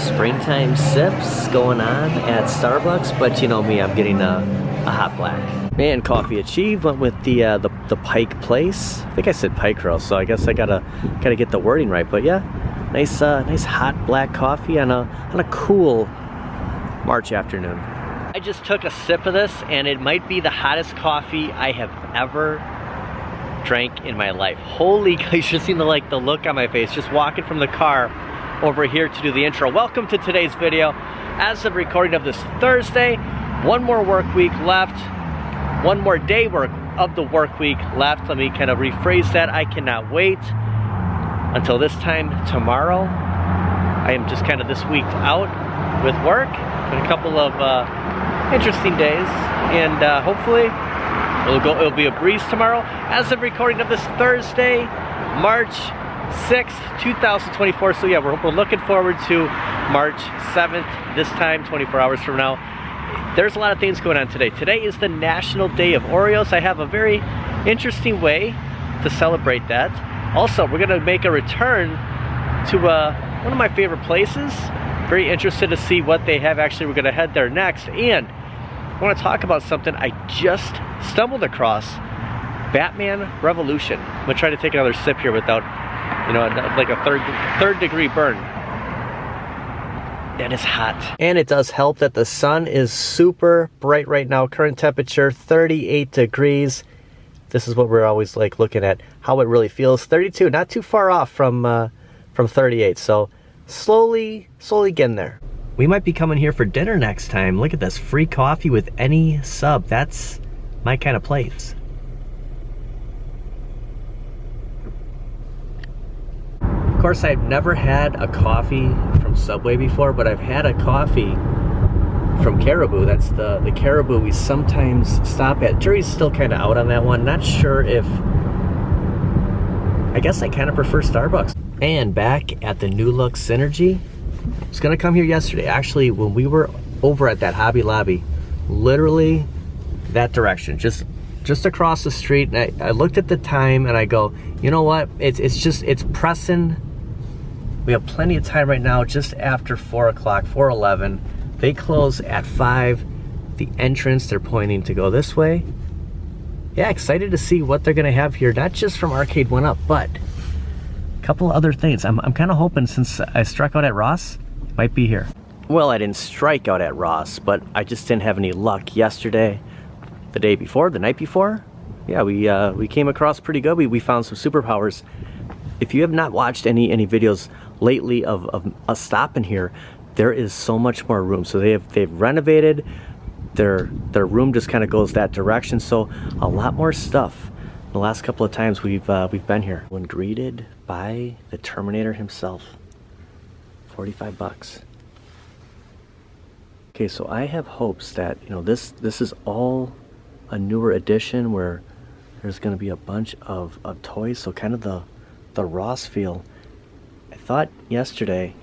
springtime sips going on at Starbucks, but you know me, I'm getting a hot black. Man, coffee achieved. Went with the Pike Place. I think I said Pike Roast, so I guess I gotta get the wording right. But yeah, nice hot black coffee on a cool March afternoon. I just took a sip of this, and it might be the hottest coffee I have ever drank in my life. Holy, you should have seen the look on my face just walking from the car over here to do the intro. Welcome to today's video. As of recording of this Thursday, one more work week left, one more day of the work week left. Let me kind of rephrase that. I cannot wait until this time tomorrow. I am just kind of this week out with work, and a couple of interesting days, and hopefully it'll be a breeze tomorrow. As of recording of this Thursday, March 6th, 2024. So yeah, we're looking forward to March 7th, this time 24 hours from now. There's a lot of things going on today. Today is the National Day of Oreos. I have a very interesting way to celebrate that. Also, we're gonna make a return to one of my favorite places. Very interested to see what they have. Actually, we're gonna head there next. And I wanna talk about something I just stumbled across. Batman Revolution. I'm gonna try to take another sip here without, you know, like a third degree burn. That is hot. And it does help that the sun is super bright right now. Current temperature 38 degrees. This is what we're always like looking at, how it really feels. 32, not too far off from 38. So slowly getting there. We might be coming here for dinner next time. Look at this, free coffee with any sub. That's my kind of place. Of course, I've never had a coffee from Subway before, but I've had a coffee from Caribou. That's the Caribou we sometimes stop at. Jury's still kind of out on that one. Not sure if, I guess I kind of prefer Starbucks. And back at the New Look Synergy. I was gonna come here yesterday. Actually, when we were over at that Hobby Lobby, literally that direction, just across the street, and I looked at the time and I go, you know what? It's pressing. We have plenty of time right now, just after 4 o'clock, 4:11. They close at 5. The entrance, they're pointing to go this way. Yeah, excited to see what they're gonna have here, not just from Arcade 1-Up, but a couple other things. I'm kind of hoping, since I struck out at Ross, it might be here. Well, I didn't strike out at Ross, but I just didn't have any luck yesterday, the day before, the night before. Yeah, we came across pretty good. We found some superpowers. If you have not watched any videos lately of us stopping here, there is so much more room. So they've renovated. Their room just kind of goes that direction. So a lot more stuff. The last couple of times we've been here. When greeted by the Terminator himself, 45 bucks. Okay, so I have hopes that, you know, this is all a newer edition where there's going to be a bunch of toys. So kind of the Ross feel. I thought yesterday,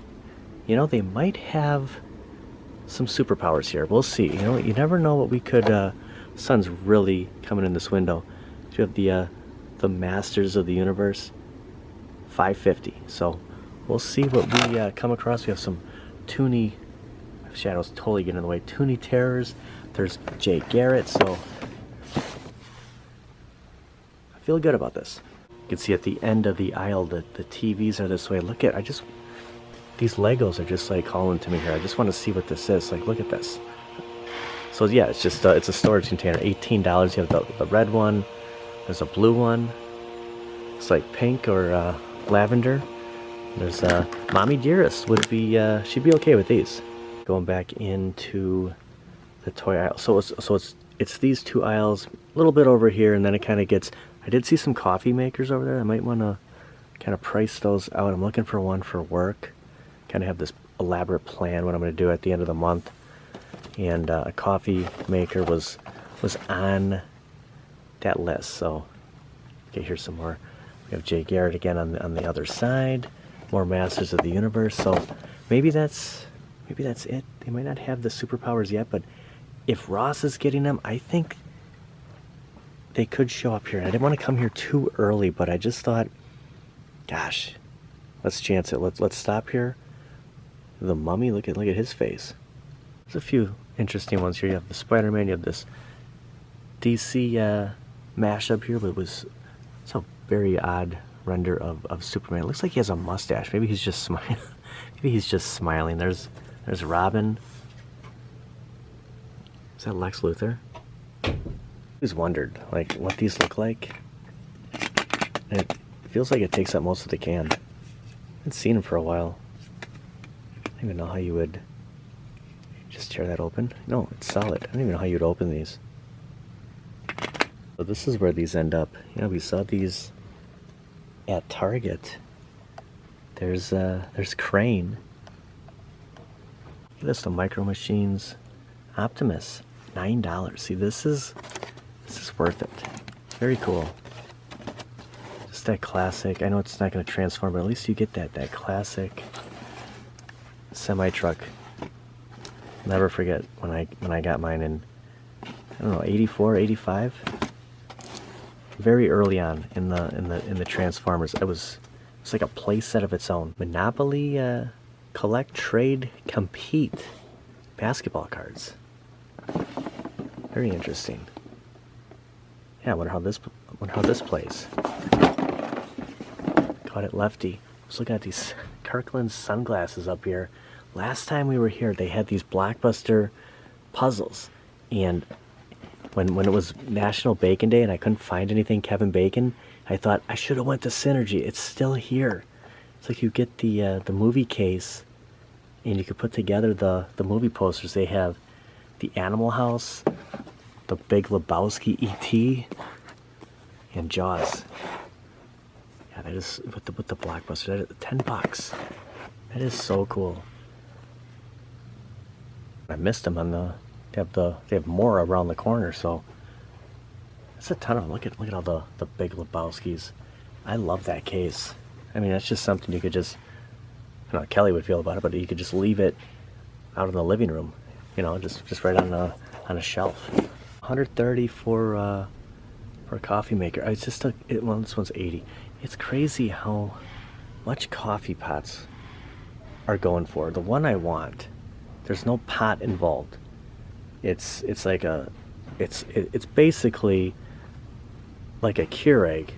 you know, they might have some superpowers here. We'll see. You know, you never know what we could. Sun's really coming in this window. You have the Masters of the Universe, $5.50. So we'll see what we come across. We have some Toonie, shadows totally getting in the way. Toonie Terrors. There's Jay Garrett. So I feel good about this. You can see at the end of the aisle that the TVs are this way. Look at, these Legos are just like calling to me here. I just want to see what this is. Like, look at this. So yeah, it's just it's a storage container. $18. You have the red one. There's a blue one. It's like pink or lavender. There's Mommy Dearest would be she'd be okay with these. Going back into the toy aisle. So it's these two aisles, a little bit over here, and then it kind of gets. I did see some coffee makers over there. I might want to kind of price those out. I'm looking for one for work. Kind of have this elaborate plan what I'm going to do at the end of the month. And a coffee maker was on that list. So, okay, here's some more. We have Jay Garrett again on the other side. More Masters of the Universe. So maybe that's it. They might not have the superpowers yet, but if Ross is getting them, I think they could show up here. I didn't want to come here too early, but I just thought, gosh, let's chance it. Let's stop here. The Mummy, look at his face. There's a few interesting ones here. You have the Spider-Man, you have this DC mashup here, but it's a very odd render of Superman. It looks like he has a mustache. Maybe he's just smiling. Maybe he's just smiling. There's Robin. Is that Lex Luthor? I always wondered like what these look like. And it feels like it takes up most of the can. I haven't seen them for a while. I don't even know how you would just tear that open. No, it's solid. I don't even know how you'd open these. So this is where these end up. You know, we saw these at Target. There's Crane. Look at this, the Micro Machines Optimus, $9. See, this is worth it. Very cool. Just that classic. I know it's not going to transform, but at least you get that classic semi truck. Never forget when I got mine in, I don't know, 84, 85. Very early on in the Transformers. It's like a play set of its own. Monopoly, collect, trade, compete. Basketball cards. Very interesting. Yeah, I wonder how this plays. Caught it lefty. I was looking at these Kirkland sunglasses up here. Last time we were here, they had these Blockbuster puzzles, and when it was National Bacon Day and I couldn't find anything Kevin Bacon, I thought I should have went to Synergy. It's still here. It's like you get the movie case, and you could put together the movie posters. They have the Animal House, the Big Lebowski, E.T., and Jaws. Yeah, that is with the Blockbuster. That is $10. That is so cool. I missed them on they have more around the corner, so it's a ton of them. Look at all the Big Lebowskis. I love that case. I mean, that's just something you could just, I don't know how Kelly would feel about it, but you could just leave it out in the living room, you know, just right on a shelf. $130 for a coffee maker. It's just well, this one's $80. It's crazy how much coffee pots are going for. The one I want, there's no pot involved. It's like it's basically like a Keurig,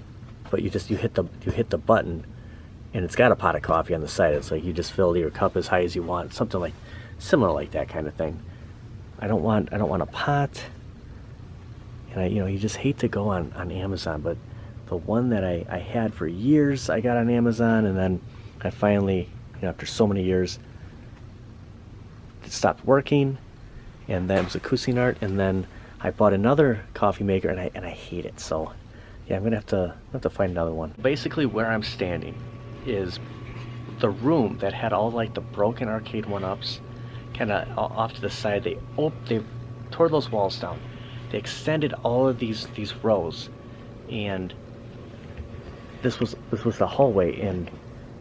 but you hit the button, and it's got a pot of coffee on the side. It's like you just fill your cup as high as you want, something like similar like that kind of thing. I don't want a pot, and you just hate to go on Amazon, but the one that I had for years I got on Amazon, and then I finally, after so many years, it stopped working, and that was a Cuisinart, and then I bought another coffee maker, and I hate it. So yeah, I'm gonna have to find another one. Basically, where I'm standing is the room that had all like the broken arcade one-ups, kind of off to the side. They tore those walls down. They extended all of these rows, and this was the hallway, and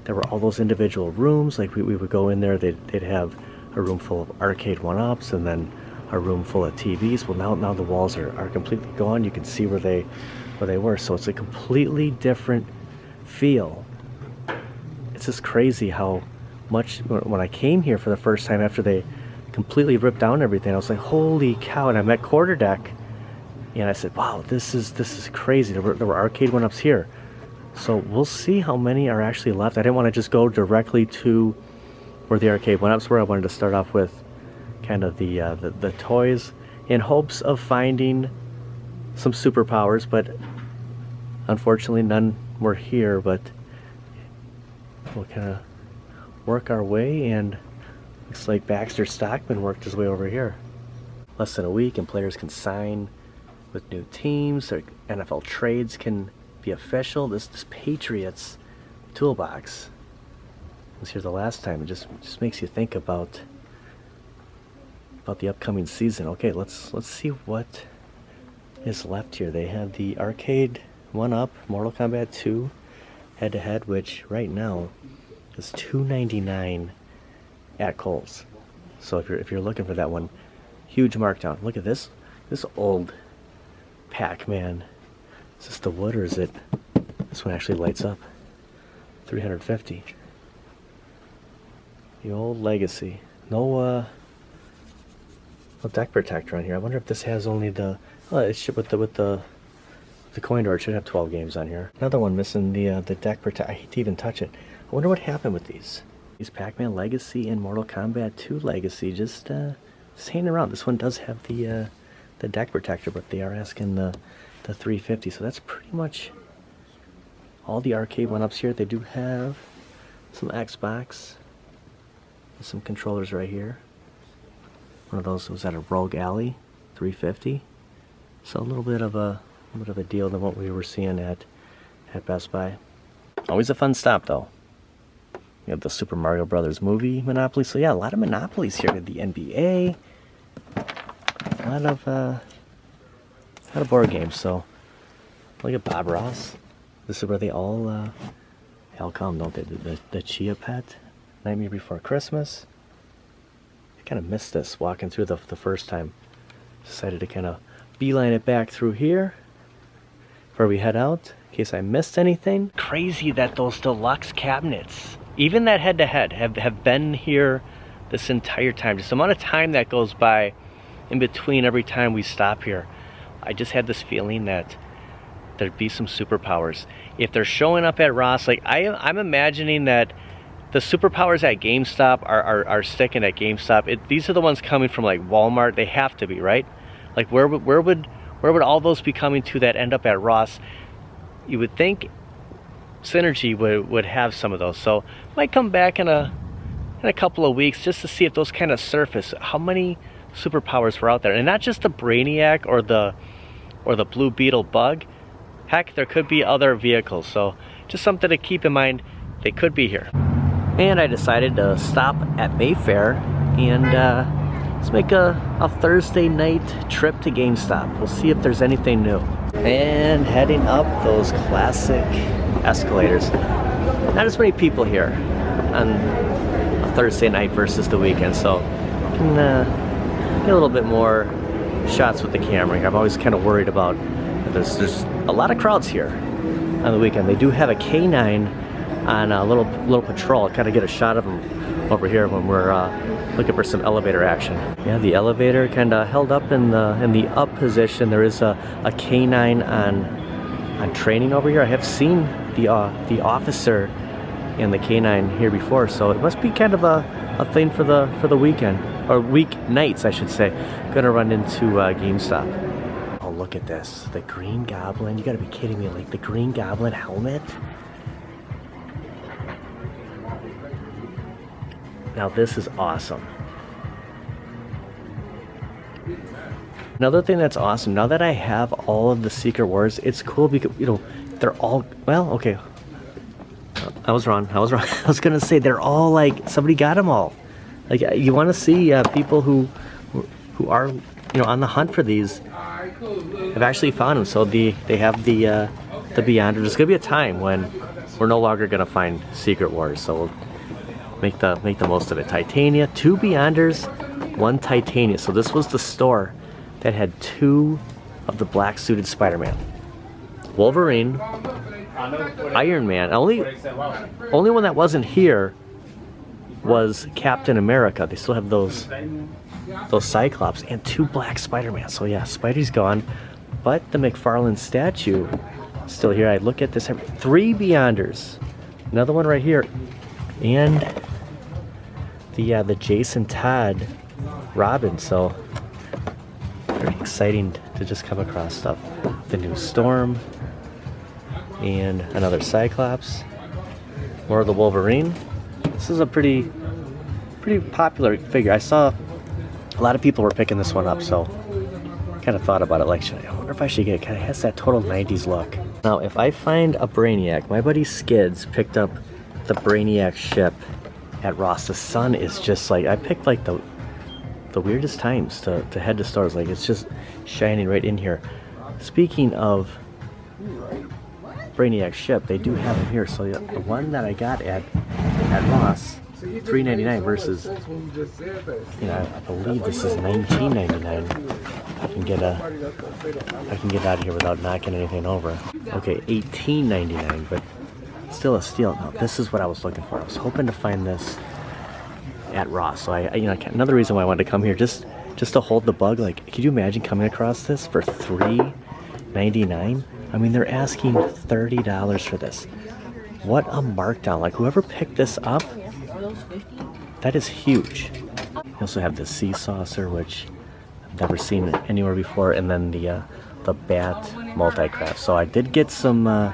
there were all those individual rooms. Like we would go in there, they'd have a room full of arcade one-ups, and then a room full of TVs. Well, now the walls are completely gone. You can see where they were. So it's a completely different feel. It's just crazy how much, when I came here for the first time after they completely ripped down everything, I was like, holy cow. And I'm at Quarter Deck, and I said, wow, this is crazy. There were arcade one-ups here. So we'll see how many are actually left. I didn't want to just go directly to where the arcade one-ups were. I wanted to start off with kind of the toys, in hopes of finding some superpowers, but unfortunately none were here. But we'll kind of work our way, and looks like Baxter Stockman worked his way over here. Less than a week, and players can sign with new teams. Their NFL trades can be official. This Patriots toolbox was here the last time. It just makes you think about the upcoming season. Okay, let's see what is left here. They have the arcade one-up, Mortal Kombat 2 head-to-head, which right now is $2.99 at Kohl's. So if you're looking for that one, huge markdown. Look at this old Pac-Man. Is this the wood, or is it this one actually lights up? $350. The old Legacy. No deck protector on here. I wonder if this has only the, oh, it should, with the coin door, it should have 12 games on here. Another one missing the deck protector. I hate to even touch it. I wonder what happened with these. These Pac-Man Legacy and Mortal Kombat 2 Legacy just hanging around. This one does have the deck protector, but they are asking the 350. So that's pretty much all the arcade one-ups here. They do have some Xbox. Some controllers right here. One of those was at a Rogue Alley, 350. So a little bit of a deal than what we were seeing at Best Buy. Always a fun stop though. You have the Super Mario Brothers movie Monopoly. So yeah, a lot of Monopolies here. The NBA, a lot of board games. So look at Bob Ross. This is where they all come, don't they? The Chia Pet. Nightmare Before Christmas. I kind of missed this walking through the first time. Decided to kind of beeline it back through here before we head out, in case I missed anything. Crazy that those deluxe cabinets, even that head-to-head, have been here this entire time. Just the amount of time that goes by in between every time we stop here. I just had this feeling that there'd be some superpowers. If they're showing up at Ross, like I'm imagining that the superpowers at GameStop are sticking at GameStop. These are the ones coming from like Walmart. They have to be, right? Like where would all those be coming to that end up at Ross? You would think Synergy would have some of those. So might come back in a couple of weeks just to see if those kind of surface. How many superpowers were out there, and not just the Brainiac or the Blue Beetle Bug. Heck, there could be other vehicles. So just something to keep in mind. They could be here. And I decided to stop at Mayfair and let's make a Thursday night trip to GameStop. We'll see if there's anything new. And heading up those classic escalators. Not as many people here on a Thursday night versus the weekend, so I can get a little bit more shots with the camera here. I'm always kind of worried about, there's a lot of crowds here on the weekend. They do have a K9 on a little patrol. Kind of get a shot of them over here when we're looking for some elevator action. Yeah, the elevator kind of held up in the up position. There is a K9 on training over here. I have seen the officer and the K9 here before, so it must be kind of a thing for the weekend, or weeknights I should say. Gonna run into GameStop. Oh, look at this, the Green Goblin. You gotta be kidding me! Like the Green Goblin helmet. Now this is awesome. Another thing that's awesome, now that I have all of the Secret Wars, it's cool because, you know, they're all, well, okay. I was wrong. I was gonna say they're all like, somebody got them all. Like, you want to see people who are, you know, on the hunt for these have actually found them. So they have the Beyonders. There's gonna be a time when we're no longer gonna find Secret Wars, so we'll make the most of it. Titania, 2 Beyonders, 1 Titania. So this was the store that had 2 of the black suited Spider-Man. Wolverine, Iron Man. Only one that wasn't here was Captain America. They still have those Cyclops and 2 black Spider-Man. So yeah, Spidey's gone, but the McFarlane statue is still here. I look at this, 3 Beyonders, another one right here, and the Jason Todd Robin. So very exciting to just come across stuff. The new Storm and another Cyclops, more of the Wolverine. This is a pretty popular figure. I saw a lot of people were picking this one up, so kind of thought about it, like, I wonder if I should get it. Kind of has that total 90s look. Now if I find a Brainiac, my buddy Skids picked up the Brainiac ship at Ross. The sun is just like, I picked like the weirdest times to head to stores. Like, it's just shining right in here. Speaking of Brainiac ship, they do have them here. So the one that I got at Ross, $3.99 versus, you know, I believe this is $19.99. I can get out of here without knocking anything over. Okay, $18.99, but still a steal. Now this is what I was looking for. I was hoping to find this at Ross. So I you know, another reason why I wanted to come here, just to hold the bug. Like, could you imagine coming across this for $3.99? I mean, they're asking $30 for this. What a markdown. Like, whoever picked this up, that is huge. You also have the sea saucer, which I've never seen anywhere before, and then the bat multi-craft. So I did get some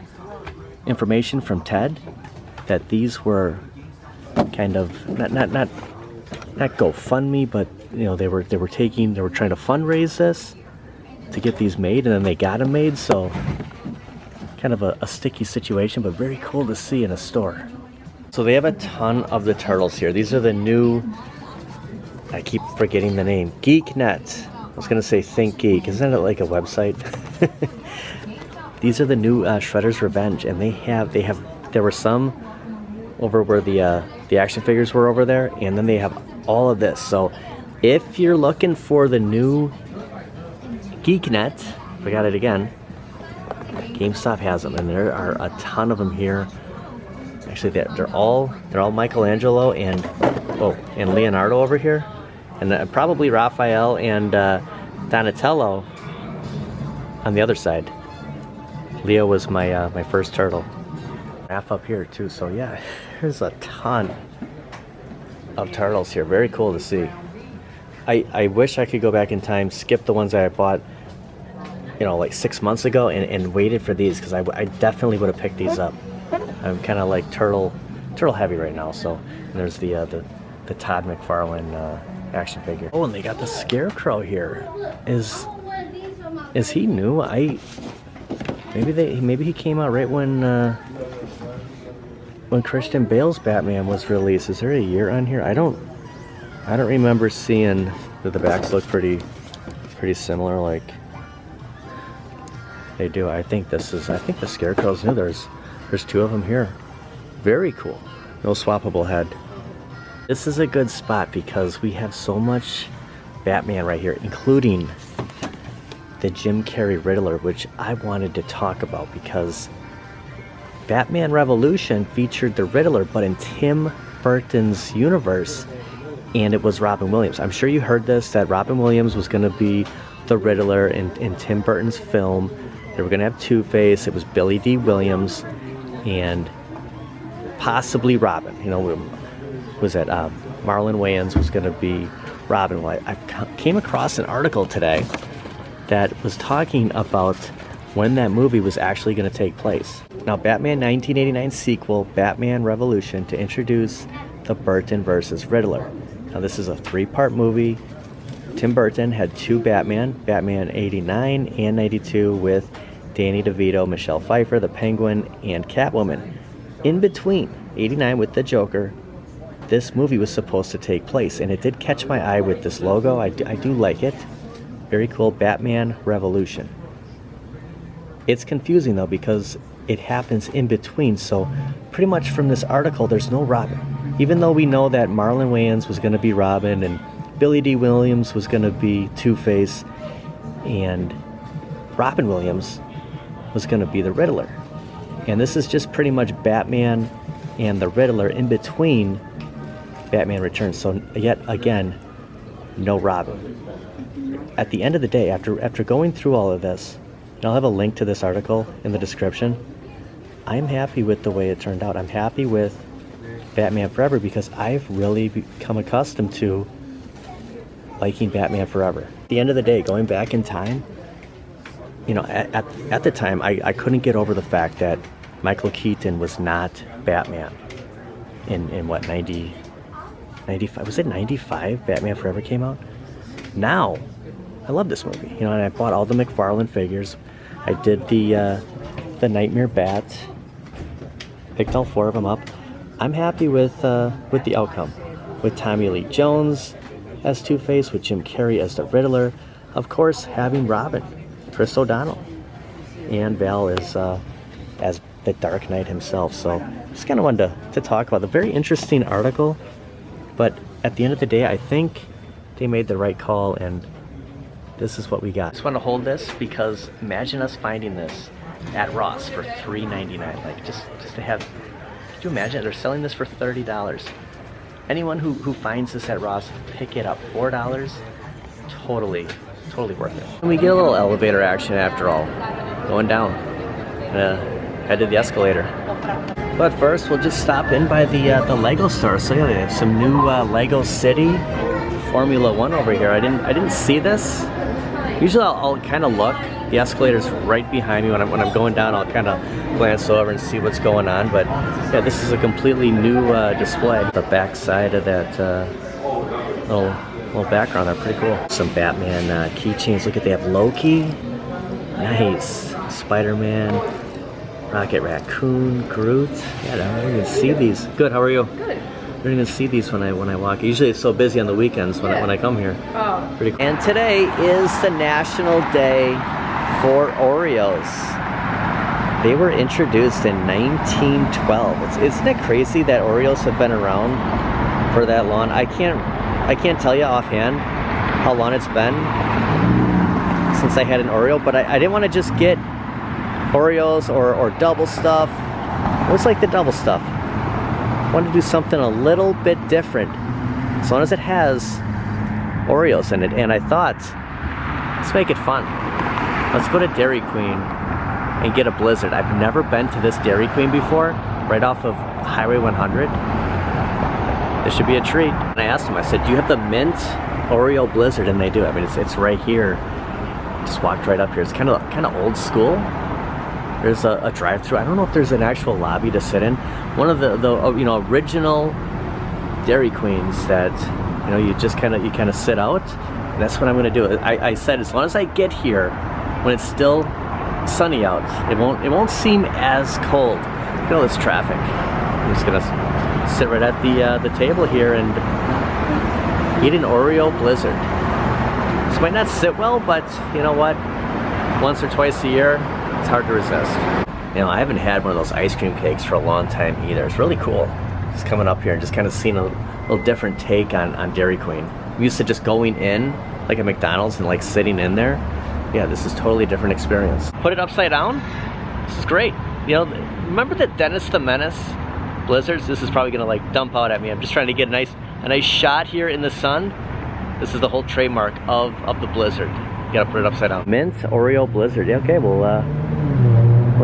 information from Ted that these were kind of not GoFundMe, but you know, they were trying to fundraise this to get these made, and then they got them made. So kind of a sticky situation, but very cool to see in a store. So they have a ton of the turtles here. These are the new, I keep forgetting the name, GeekNet. I was gonna say Think Geek. Isn't it like a website? These are the new Shredder's Revenge, and there were some over where the action figures were over there, and then they have all of this. So if you're looking for the new GeekNet, we got it again, GameStop has them, and there are a ton of them here. Actually, they're all Michelangelo and Leonardo over here, and probably Raphael and Donatello on the other side. Leo was my first turtle. Half up here too. So yeah, there's a ton of turtles here. Very cool to see. I wish I could go back in time, skip the ones that I bought, you know, like 6 months ago, and waited for these, because I definitely would have picked these up. I'm kind of like turtle heavy right now. So and there's the Todd McFarlane action figure. Oh, and they got the Scarecrow here. Is he new? Maybe he came out right when Christian Bale's Batman was released. Is there a year on here? I don't remember seeing that. The backs look pretty similar, like they do. I think the Scarecrow's new. There's two of them here. Very cool. No swappable head. This is a good spot because we have so much Batman right here, including the Jim Carrey Riddler, which I wanted to talk about because Batman Revolution featured the Riddler, but in Tim Burton's universe, and it was Robin Williams. I'm sure you heard this, that Robin Williams was going to be the Riddler in Tim Burton's film. They were going to have Two-Face. It was Billy D. Williams and possibly Robin. You know, was that Marlon Wayans was going to be Robin. Well, I came across an article today that was talking about when that movie was actually going to take place. Now, Batman 1989 sequel, Batman Revolution, to introduce the Burton versus Riddler. Now, this is a 3-part movie. Tim Burton had 2 Batman 89 and 92, with Danny DeVito, Michelle Pfeiffer, the Penguin, and Catwoman. In between, 89 with the Joker, this movie was supposed to take place, and it did catch my eye with this logo. I do like it. Very cool, Batman Revolution. It's confusing though because it happens in between, so pretty much from this article there's no Robin. Even though we know that Marlon Wayans was going to be Robin and Billy D. Williams was going to be Two-Face and Robin Williams was going to be the Riddler. And this is just pretty much Batman and the Riddler in between Batman Returns. So yet again, no Robin. At the end of the day, after going through all of this, and I'll have a link to this article in the description, I'm happy with the way it turned out. I'm happy with Batman Forever because I've really become accustomed to liking Batman Forever. At the end of the day, going back in time, you know, at the time, I couldn't get over the fact that Michael Keaton was not Batman in what, 95? Was it 95 Batman Forever came out? Now, I love this movie, you know, and I bought all the McFarlane figures. I did the Nightmare Bat, picked all 4 of them up. I'm happy with the outcome, with Tommy Lee Jones as Two-Face, with Jim Carrey as the Riddler, of course having Robin, Chris O'Donnell, and Val as the Dark Knight himself. So just kind of wanted to talk about the very interesting article, but at the end of the day, I think they made the right call, and this is what we got. Just want to hold this because imagine us finding this at Ross for $3.99. Like just to have, could you imagine they're selling this for $30? Anyone who finds this at Ross, pick it up. $4, totally worth it. And we get a little elevator action after all. Going down. Head to the escalator. But first, we'll just stop in by the Lego store. So yeah, they have some new Lego City Formula One over here. I didn't see this. Usually I'll kind of look. The escalator's right behind me. When I'm going down, I'll kind of glance over and see what's going on. But yeah, this is a completely new display. The back side of that little background are pretty cool. Some Batman keychains. Look at, they have Loki. Nice. Spider-Man. Rocket Raccoon, Groot. Yeah, I don't even see these. Good, how are you? Good. I don't even see these when I walk. Usually it's so busy on the weekends when I come here. Oh. Pretty cool. And today is the National Day for Oreos. They were introduced in 1912. Isn't it crazy that Oreos have been around for that long? I can't tell you offhand how long it's been since I had an Oreo, but I didn't want to just get Oreos or double stuff. What's like the double stuff? I wanted to do something a little bit different, as long as it has Oreos in it. And I thought, let's make it fun. Let's go to Dairy Queen and get a Blizzard. I've never been to this Dairy Queen before, right off of Highway 100. This should be a treat. And I asked them, I said, do you have the mint Oreo Blizzard? And they do. I mean, it's right here. Just walked right up here. It's kind of old school. There's a drive-thru. I don't know if there's an actual lobby to sit in. One of the original Dairy Queens that you just kind of sit out. And that's what I'm gonna do. I said as long as I get here when it's still sunny out, it won't seem as cold. Look at all this traffic. I'm just gonna sit right at the table here and eat an Oreo Blizzard. This might not sit well, but you know what? Once or twice a year, it's hard to resist. I haven't had one of those ice cream cakes for a long time either. It's really cool. Just coming up here and just kind of seeing a little different take on Dairy Queen. I'm used to just going in like a McDonald's and like sitting in there. Yeah, this is totally different experience. Put it upside down. This is great. Remember the Dennis the Menace Blizzards? This is probably gonna like dump out at me. I'm just trying to get a nice shot here in the sun. This is the whole trademark of the Blizzard. You gotta put it upside down. Mint Oreo Blizzard. Yeah, okay, we'll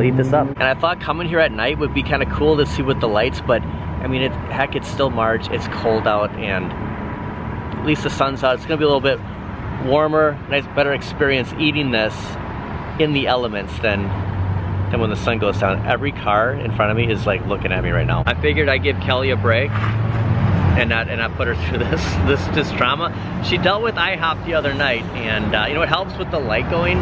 eat this up. And I thought coming here at night would be kind of cool to see with the lights, but I mean, heck, it's still March. It's cold out, and at least the sun's out. It's gonna be a little bit warmer, nice, better experience eating this in the elements than when the sun goes down. Every car in front of me is like looking at me right now. I figured I'd give Kelly a break and not put her through this drama. She dealt with IHOP the other night, and it helps with the light going.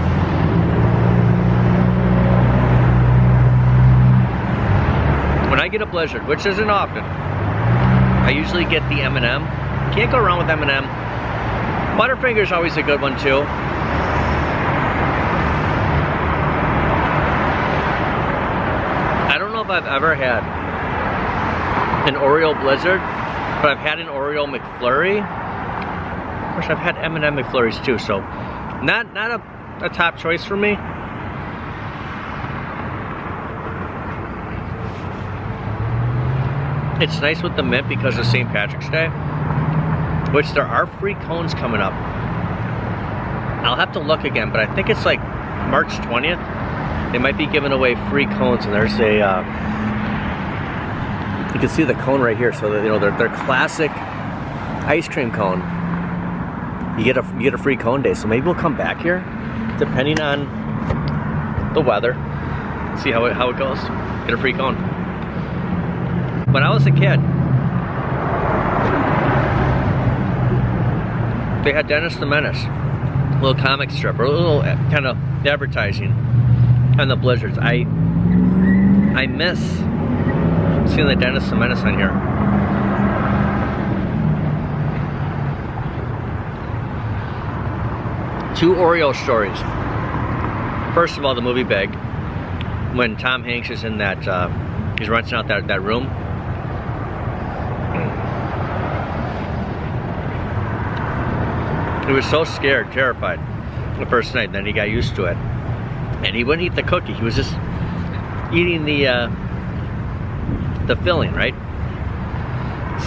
When I get a Blizzard, which isn't often, I usually get the M&M. Can't go wrong with M&M. Butterfinger's always a good one too. I don't know if I've ever had an Oreo Blizzard, but I've had an Oreo McFlurry. Of course, I've had M&M McFlurries too, so not a top choice for me. It's nice with the mint because of St. Patrick's Day, which there are free cones coming up. I'll have to look again, but I think it's like March 20th. They might be giving away free cones, and there's a you can see the cone right here. So that, they're classic ice cream cone. You get a free cone day. So maybe we'll come back here, depending on the weather. See how it goes. Get a free cone. When I was a kid, they had Dennis the Menace, a little comic strip, or a little kind of advertising on the Blizzards. I miss seeing the Dennis the Menace on here. Two Oreo stories. First of all, the movie Big, when Tom Hanks is in that, he's renting out that room. He was so scared, terrified the first night, then he got used to it. And he wouldn't eat the cookie, he was just eating the filling, right?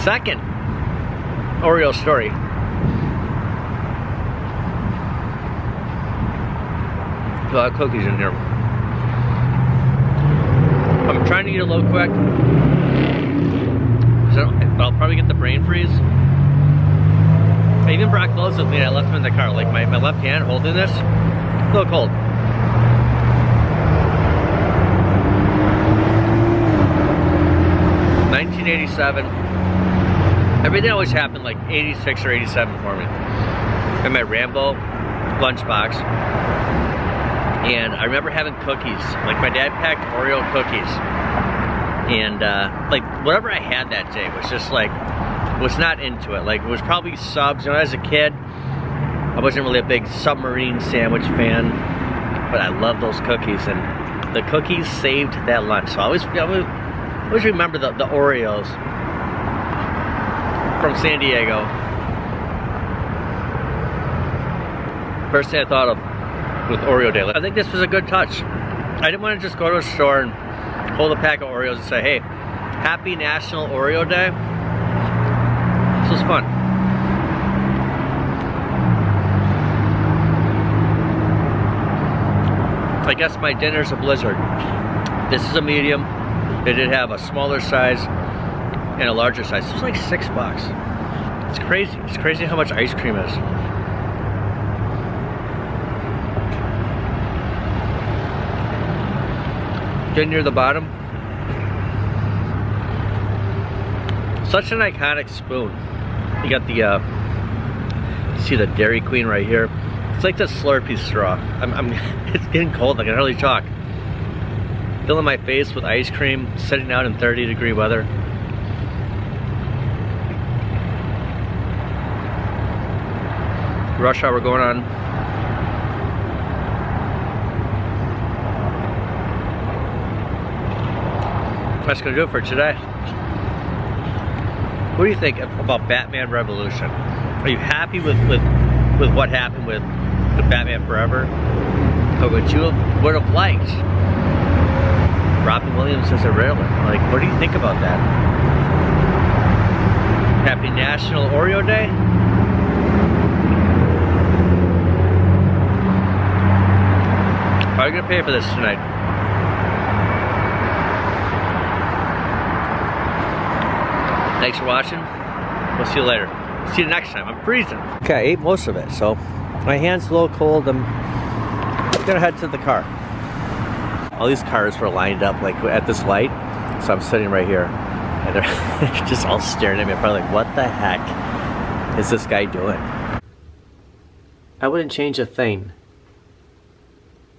Second, Oreo story. A lot of cookies in here. I'm trying to eat a little quick. So I'll probably get the brain freeze. I even brought gloves with me and I left them in the car. Like my left hand holding this, a little cold. '87. Everything always happened like 86 or 87 for me. In my Rambo lunchbox. And I remember having cookies. Like my dad packed Oreo cookies. And like whatever I had that day was just like, was not into it. Like it was probably subs. You know, as a kid, I wasn't really a big submarine sandwich fan. But I love those cookies. And the cookies saved that lunch. So I always remember the Oreos from San Diego. First thing I thought of with Oreo Day. I think this was a good touch. I didn't want to just go to a store and hold a pack of Oreos and say, hey, happy National Oreo Day. This was fun. I guess my dinner's a Blizzard. This is a medium. They did have a smaller size and a larger size. It was like $6. It's crazy. It's crazy how much ice cream is. Getting near the bottom. Such an iconic spoon. You got the, see the Dairy Queen right here. It's like the Slurpee straw. It's getting cold, I can hardly talk. Filling my face with ice cream, sitting out in 30-degree weather. Rush hour going on. That's gonna do it for today. What do you think about Batman Revolution? Are you happy with what happened with Batman Forever? Or would have liked Robin Williams as a Riddler? Like, what do you think about that? Happy National Oreo Day? Probably gonna pay for this tonight. Thanks for watching. We'll see you later. See you next time. I'm freezing. Okay, I ate most of it, so my hand's a little cold. I'm gonna head to the car. All these cars were lined up like at this light, so I'm sitting right here, and they're just all staring at me. I'm probably like, what the heck is this guy doing? I wouldn't change a thing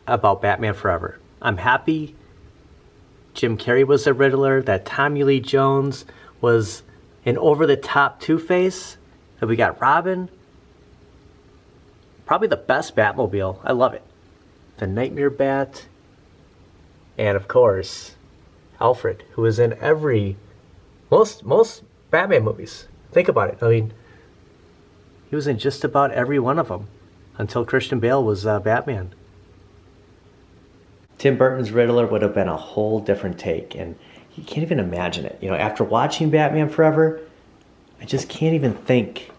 about Batman Forever. I'm happy Jim Carrey was the Riddler, that Tommy Lee Jones was an over-the-top Two-Face, that we got Robin. Probably the best Batmobile. I love it. The Nightmare Bat. And of course, Alfred, who is in most Batman movies. Think about it. I mean, he was in just about every one of them until Christian Bale was Batman. Tim Burton's Riddler would have been a whole different take, and you can't even imagine it. You know, after watching Batman Forever, I just can't even think.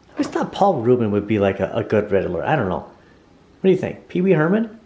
I always thought Paul Rubin would be like a good Riddler. I don't know. What do you think? Pee Wee Herman?